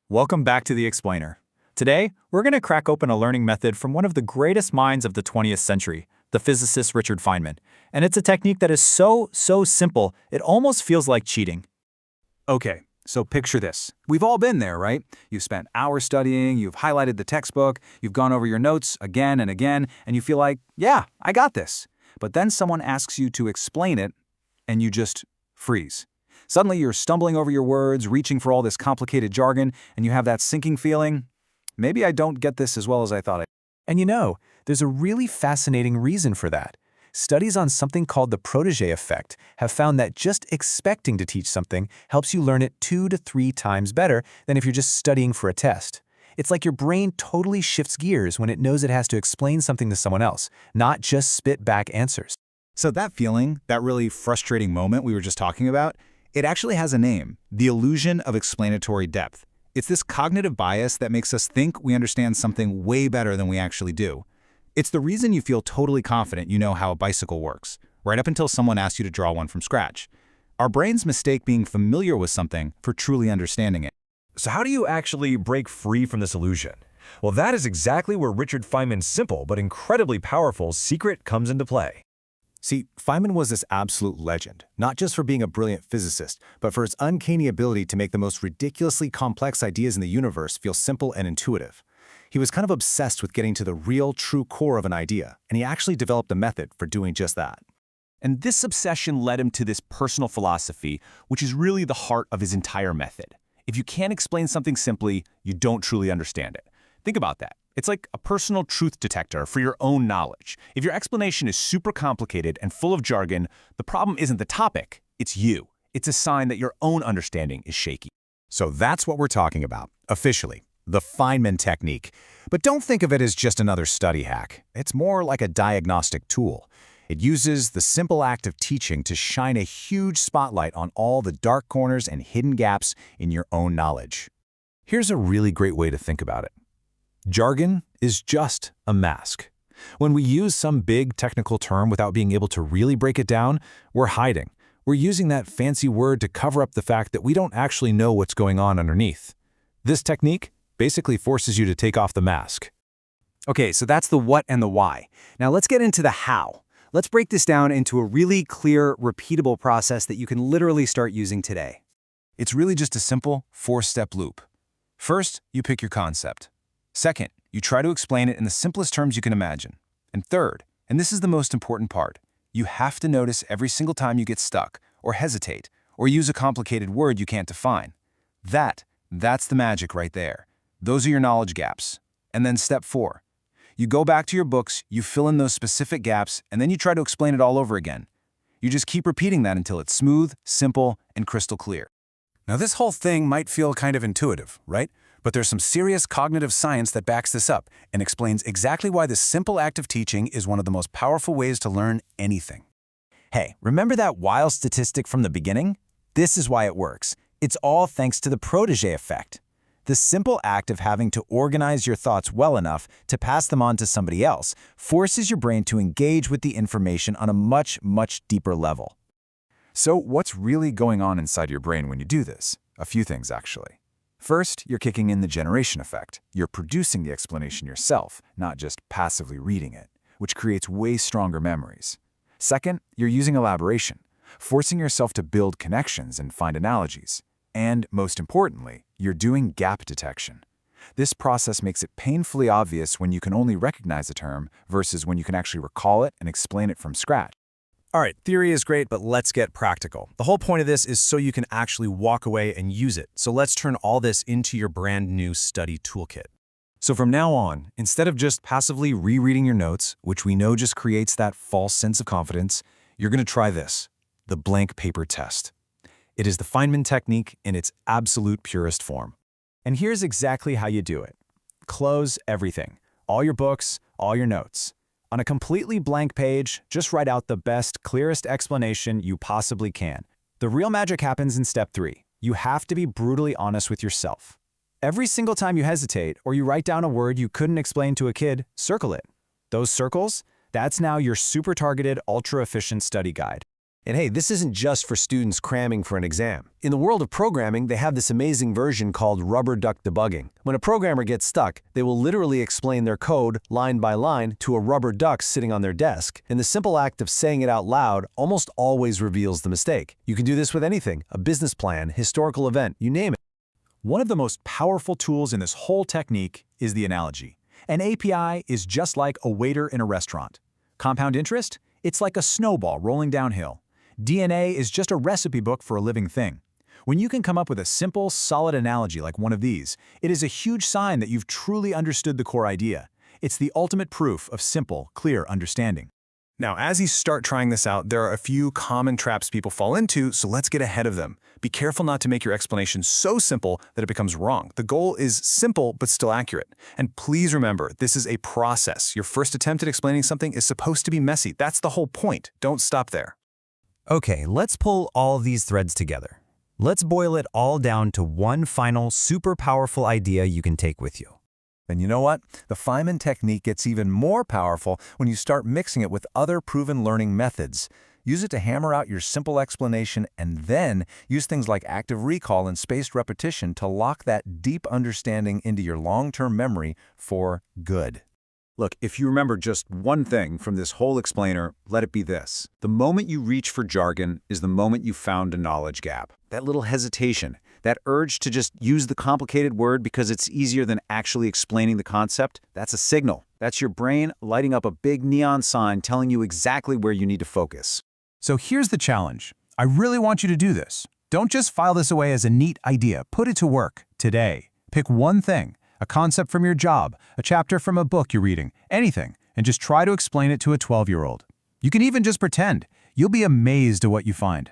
Welcome back to The Explainer. Today, we're going to crack open a learning method from one of the greatest minds of the 20th century, the physicist Richard Feynman. And it's a technique that is so simple, it almost feels like cheating. Okay, so picture this. We've all been there, right? You've spent hours studying, you've highlighted the textbook, you've gone over your notes again and again, and you feel like, yeah, I got this. But then someone asks you to explain it, and you just freeze. Suddenly you're stumbling over your words, reaching for all this complicated jargon, and you have that sinking feeling, maybe I don't get this as well as I thought I. And there's a really fascinating reason for that. Studies on something called the protégé effect have found that just expecting to teach something helps you learn it 2 to 3 times better than if you're just studying for a test. It's like your brain totally shifts gears when it knows it has to explain something to someone else, not just spit back answers. So that feeling, that really frustrating moment we were just talking about, it actually has a name: the illusion of explanatory depth. It's this cognitive bias that makes us think we understand something way better than we actually do. It's the reason you feel totally confident you know how a bicycle works, right up until someone asks you to draw one from scratch. Our brains mistake being familiar with something for truly understanding it. So how do you actually break free from this illusion? Well, that is exactly where Richard Feynman's simple but incredibly powerful secret comes into play. See, Feynman was this absolute legend, not just for being a brilliant physicist, but for his uncanny ability to make the most ridiculously complex ideas in the universe feel simple and intuitive. He was kind of obsessed with getting to the real, true core of an idea, and he actually developed a method for doing just that. And this obsession led him to this personal philosophy, which is really the heart of his entire method. If you can't explain something simply, you don't truly understand it. Think about that. It's like a personal truth detector for your own knowledge. If your explanation is super complicated and full of jargon, the problem isn't the topic, it's you. It's a sign that your own understanding is shaky. So that's what we're talking about, officially, the Feynman Technique. But don't think of it as just another study hack. It's more like a diagnostic tool. It uses the simple act of teaching to shine a huge spotlight on all the dark corners and hidden gaps in your own knowledge. Here's a really great way to think about it. Jargon is just a mask. When we use some big technical term without being able to really break it down, we're hiding. We're using that fancy word to cover up the fact that we don't actually know what's going on underneath. This technique basically forces you to take off the mask. Okay, so that's the what and the why. Now let's get into the how. Let's break this down into a really clear, repeatable process that you can literally start using today. It's really just a simple 4-step loop. First, you pick your concept. Second, you try to explain it in the simplest terms you can imagine. And third, and this is the most important part, you have to notice every single time you get stuck, or hesitate, or use a complicated word you can't define. That's the magic right there. Those are your knowledge gaps. And then step 4. You go back to your books, you fill in those specific gaps, and then you try to explain it all over again. You just keep repeating that until it's smooth, simple, and crystal clear. Now this whole thing might feel kind of intuitive, right? But there's some serious cognitive science that backs this up and explains exactly why this simple act of teaching is one of the most powerful ways to learn anything. Hey, remember that wild statistic from the beginning? This is why it works. It's all thanks to the protégé effect. The simple act of having to organize your thoughts well enough to pass them on to somebody else forces your brain to engage with the information on a much deeper level. So what's really going on inside your brain when you do this? A few things, actually. First, you're kicking in the generation effect. You're producing the explanation yourself, not just passively reading it, which creates way stronger memories. Second, you're using elaboration, forcing yourself to build connections and find analogies. And most importantly, you're doing gap detection. This process makes it painfully obvious when you can only recognize a term versus when you can actually recall it and explain it from scratch. All right, theory is great, but let's get practical. The whole point of this is so you can actually walk away and use it. So let's turn all this into your brand new study toolkit. So from now on, instead of just passively rereading your notes, which we know just creates that false sense of confidence, you're going to try this, the blank paper test. It is the Feynman technique in its absolute purest form. And here's exactly how you do it. Close everything, all your books, all your notes. On a completely blank page, just write out the best, clearest explanation you possibly can. The real magic happens in step 3. You have to be brutally honest with yourself. Every single time you hesitate or you write down a word you couldn't explain to a kid, circle it. Those circles, that's now your super targeted, ultra-efficient study guide. And hey, this isn't just for students cramming for an exam. In the world of programming, they have this amazing version called rubber duck debugging. When a programmer gets stuck, they will literally explain their code line by line to a rubber duck sitting on their desk, and the simple act of saying it out loud almost always reveals the mistake. You can do this with anything, a business plan, historical event, you name it. One of the most powerful tools in this whole technique is the analogy. An API is just like a waiter in a restaurant. Compound interest? It's like a snowball rolling downhill. DNA is just a recipe book for a living thing. When you can come up with a simple, solid analogy like one of these, it is a huge sign that you've truly understood the core idea. It's the ultimate proof of simple, clear understanding. Now, as you start trying this out, there are a few common traps people fall into, so let's get ahead of them. Be careful not to make your explanation so simple that it becomes wrong. The goal is simple but still accurate. And please remember, this is a process. Your first attempt at explaining something is supposed to be messy. That's the whole point. Don't stop there. Okay, let's pull all these threads together. Let's boil it all down to one final, super powerful idea you can take with you. And you know what? The Feynman technique gets even more powerful when you start mixing it with other proven learning methods. Use it to hammer out your simple explanation and then use things like active recall and spaced repetition to lock that deep understanding into your long-term memory for good. Look, if you remember just one thing from this whole explainer, let it be this. The moment you reach for jargon is the moment you found a knowledge gap. That little hesitation, that urge to just use the complicated word because it's easier than actually explaining the concept, that's a signal. That's your brain lighting up a big neon sign telling you exactly where you need to focus. So here's the challenge. I really want you to do this. Don't just file this away as a neat idea. Put it to work today. Pick one thing, a concept from your job, a chapter from a book you're reading, anything, and just try to explain it to a 12-year-old. You can even just pretend. You'll be amazed at what you find.